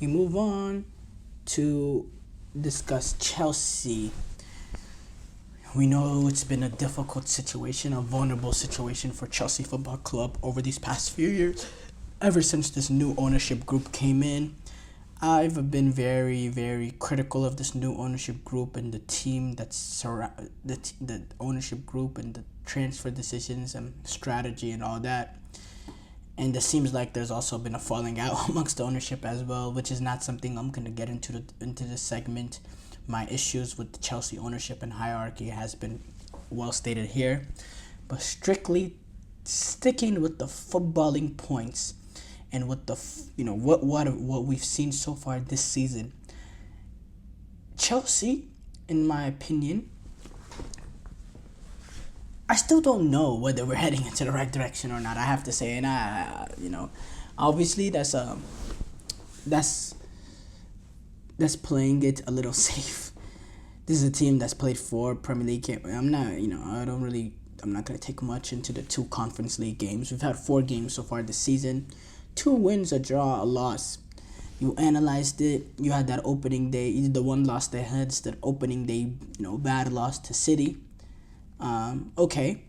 we move on to discuss Chelsea. We know it's been a difficult situation, a vulnerable situation for Chelsea Football Club over these past few years. Ever since this new ownership group came in, I've been very, very critical of this new ownership group and the team that's the ownership group and the transfer decisions and strategy and all that. And it seems like there's also been a falling out amongst the ownership as well, which is not something I'm gonna get into this segment. My issues with the Chelsea ownership and hierarchy has been well stated here, but strictly sticking with the footballing points and with the what we've seen so far this season. Chelsea, in my opinion, I still don't know whether we're heading into the right direction or not. I have to say, and obviously that's that's playing it a little safe. This is a team that's played 4 Premier League games. I'm not gonna take much into the 2 Conference League games. We've had 4 games so far this season, 2 wins, a draw, a loss. You analyzed it. You had that opening day. The one loss they had is that opening day, bad loss to City. Okay,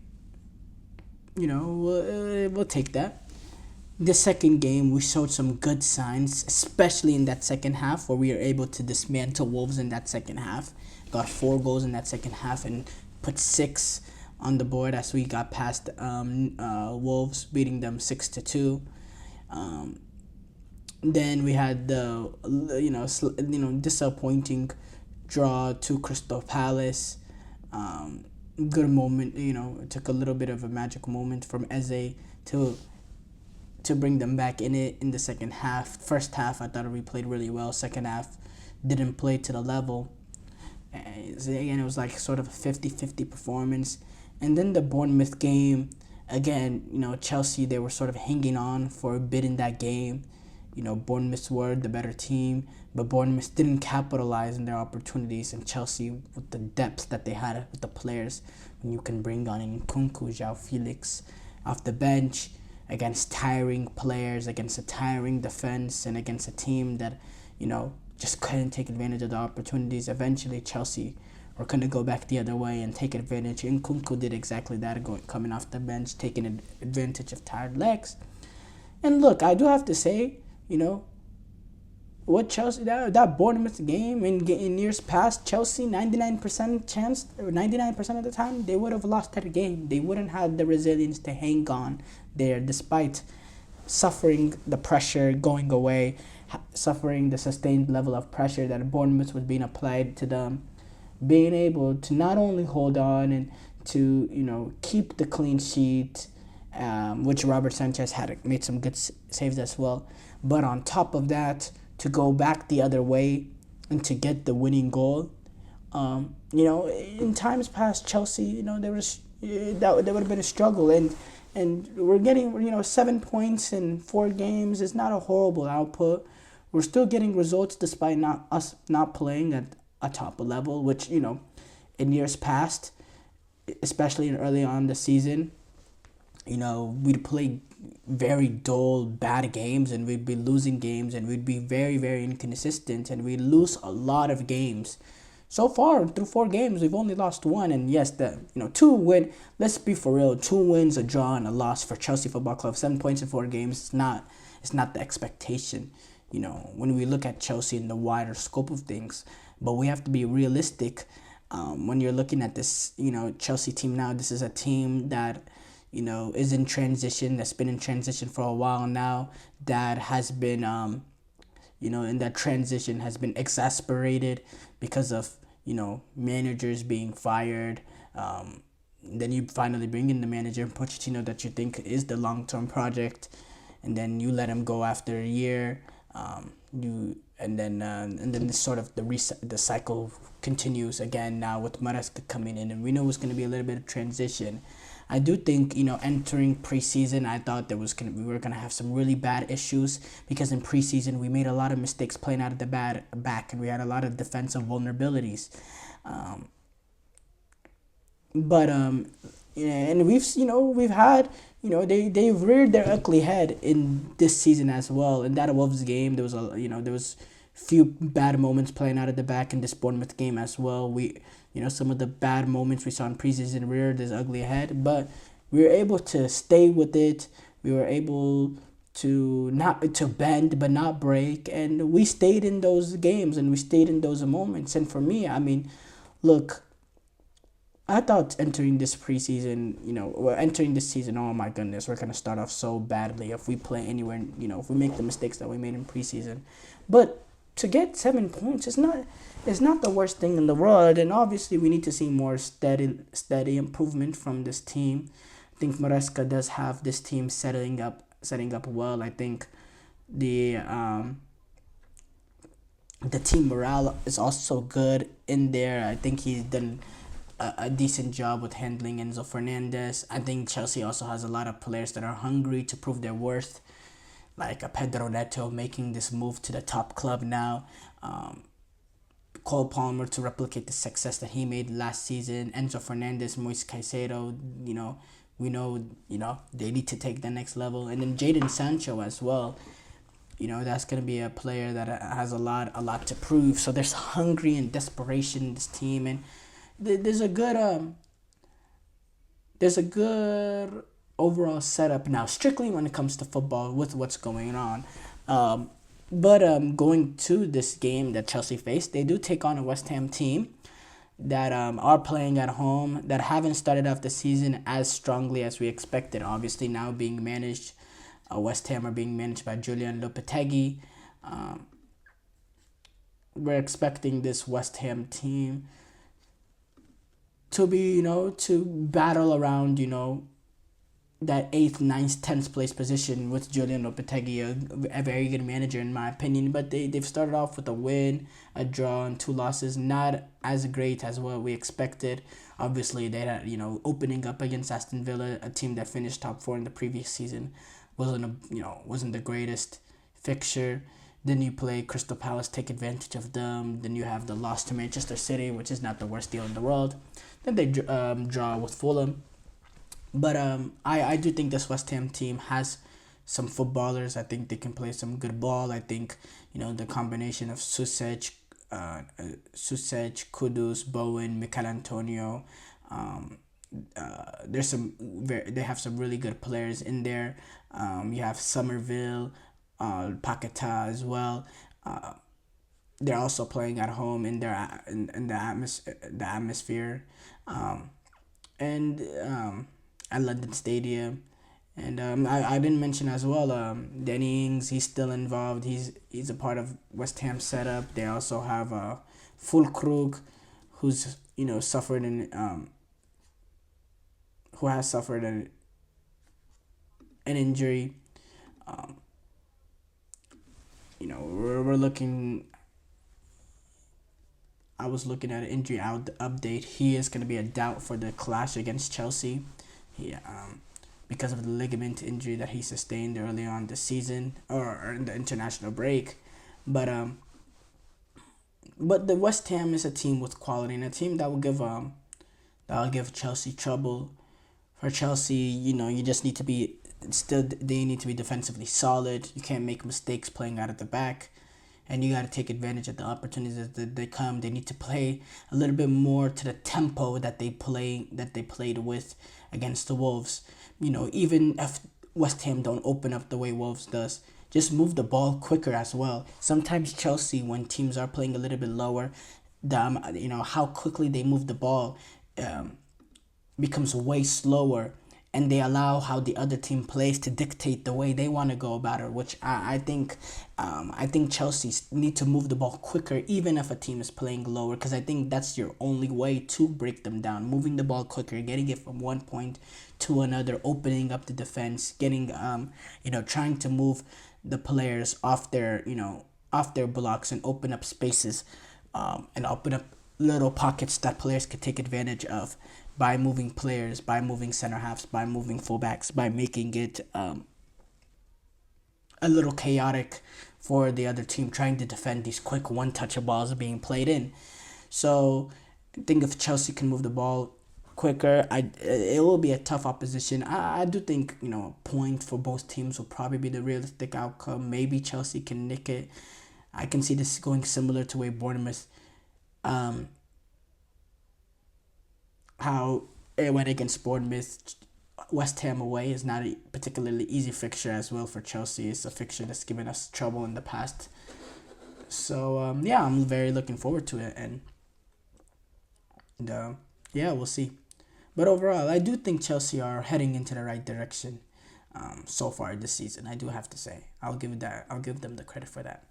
we'll take that. The second game, we showed some good signs, especially in that second half, where we were able to dismantle Wolves in that second half. Got 4 goals in that second half and put 6 on the board as we got past Wolves, beating them 6-2. Then we had the disappointing draw to Crystal Palace. Good moment, it took a little bit of a magic moment from Eze to bring them back in it in the second half. First half, I thought we played really well. Second half, didn't play to the level. Again, it was like sort of a 50-50 performance. And then the Bournemouth game, again, Chelsea, they were sort of hanging on for a bit in that game. Bournemouth were the better team, but Bournemouth didn't capitalize on their opportunities. And Chelsea, with the depth that they had with the players, when you can bring on Nkunku, João Felix off the bench against tiring players, against a tiring defense, and against a team that, just couldn't take advantage of the opportunities. Eventually, Chelsea were going to go back the other way and take advantage. Nkunku did exactly that, coming off the bench, taking advantage of tired legs. And look, I do have to say, what Chelsea, that Bournemouth game in years past, Chelsea 99% chance, or 99% of the time, they would have lost that game. They wouldn't have the resilience to hang on there, despite suffering the pressure going away, suffering the sustained level of pressure that Bournemouth was being applied to them. Being able to not only hold on and to keep the clean sheet, which Robert Sanchez had made some good saves as well, but on top of that, to go back the other way and to get the winning goal. In times past, Chelsea, there would have been a struggle, and we're getting 7 points in 4 games is not a horrible output. We're still getting results despite us not playing at a top level, which in years past, especially in early on the season, we'd play very dull, bad games, and we'd be losing games, and we'd be very, very inconsistent, and we'd lose a lot of games. So far, through 4 games, we've only lost 1, and yes, 2 win. Let's be for real, 2 wins, a draw, and a loss for Chelsea Football Club. 7 points in 4 games. It's not the expectation. When we look at Chelsea in the wider scope of things, but we have to be realistic. When you're looking at this, Chelsea team now, this is a team that is in transition, that's been in transition for a while now, that has been, in that transition has been exasperated because of, managers being fired. Then you finally bring in the manager, Pochettino, that you think is the long-term project, and then you let him go after a year. And then this sort of the cycle continues again now with Maresca coming in, and we know it's going to be a little bit of transition. I do think, entering preseason, I thought we were gonna have some really bad issues, because in preseason we made a lot of mistakes playing out of the back, and we had a lot of defensive vulnerabilities. And we've had they reared their ugly head in this season as well. In that Wolves game, there was few bad moments playing out of the back in this Bournemouth game as well. Some of the bad moments we saw in preseason reared this ugly head, but we were able to stay with it. We were able to not to bend but not break, and we stayed in those games and we stayed in those moments. And for me, I mean, look, I thought entering this preseason, entering this season, oh my goodness, we're gonna start off so badly if we play anywhere, if we make the mistakes that we made in preseason. But to get 7 points it's not the worst thing in the world, and obviously we need to see more steady improvement from this team. I think Maresca does have this team setting up well. I think the team morale is also good in there. I think he's done a decent job with handling Enzo Fernandez. I think Chelsea also has a lot of players that are hungry to prove their worth, like a Pedro Neto making this move to the top club now. Cole Palmer to replicate the success that he made last season. Enzo Fernandez, Moise Caicedo, we know, they need to take the next level. And then Jadon Sancho as well. That's going to be a player that has a lot to prove. So there's hungry and desperation in this team, and there's a good overall setup now, strictly when it comes to football with what's going on. But going to this game that Chelsea faced, they do take on a West Ham team that are playing at home, that haven't started off the season as strongly as we expected. Obviously now being managed, West Ham are being managed by Julian Lopetegui. We're expecting this West Ham team to be, to battle around, that 8th, 9th, 10th place position with Julian Lopetegui, a very good manager in my opinion. But they've started off with a win, a draw, and 2 losses. Not as great as what we expected. Obviously, they had, opening up against Aston Villa, a team that finished top 4 in the previous season, wasn't the greatest fixture. Then you play Crystal Palace, take advantage of them. Then you have the loss to Manchester City, which is not the worst deal in the world. Then they draw with Fulham. But I do think this West Ham team has some footballers. I think they can play some good ball. I think, the combination of Susej, Kudus, Bowen, Mikel Antonio, they have some really good players in there. You have Somerville, Paqueta as well. They're also playing at home in the atmosphere, and at London Stadium. And I didn't mention as well, Danny Ings, he's still involved. He's a part of West Ham setup. They also have Fulkrug, who's suffered who has suffered an injury. We're looking. I was looking at an injury update. He is going to be a doubt for the clash against Chelsea. Because of the ligament injury that he sustained early on this season or in the international break. But the West Ham is a team with quality and a team that will give Chelsea trouble. For Chelsea, you just need to be they need to be defensively solid. You can't make mistakes playing out at the back. And you got to take advantage of the opportunities that they come. They need to play a little bit more to the tempo that they played with against the Wolves. Even if West Ham don't open up the way Wolves does, just move the ball quicker as well. Sometimes Chelsea, when teams are playing a little bit lower, how quickly they move the ball becomes way slower, and they allow how the other team plays to dictate the way they want to go about it, which I think Chelsea need to move the ball quicker, even if a team is playing lower, because I think that's your only way to break them down. Moving the ball quicker, getting it from one point to another, opening up the defense, getting trying to move the players off their blocks and open up spaces, and open up little pockets that players could take advantage of by moving players, by moving center halves, by moving fullbacks, by making it a little chaotic for the other team trying to defend these quick one-touch balls being played in. So I think if Chelsea can move the ball quicker. It will be a tough opposition. I do think, a point for both teams will probably be the realistic outcome. Maybe Chelsea can nick it. I can see this going similar to way Bournemouth, um, how it went against Bournemouth. West Ham away is not a particularly easy fixture as well for Chelsea. It's a fixture that's given us trouble in the past. So yeah, I'm very looking forward to it, and yeah, we'll see. But overall, I do think Chelsea are heading into the right direction so far this season. I do have to say, I'll give them the credit for that.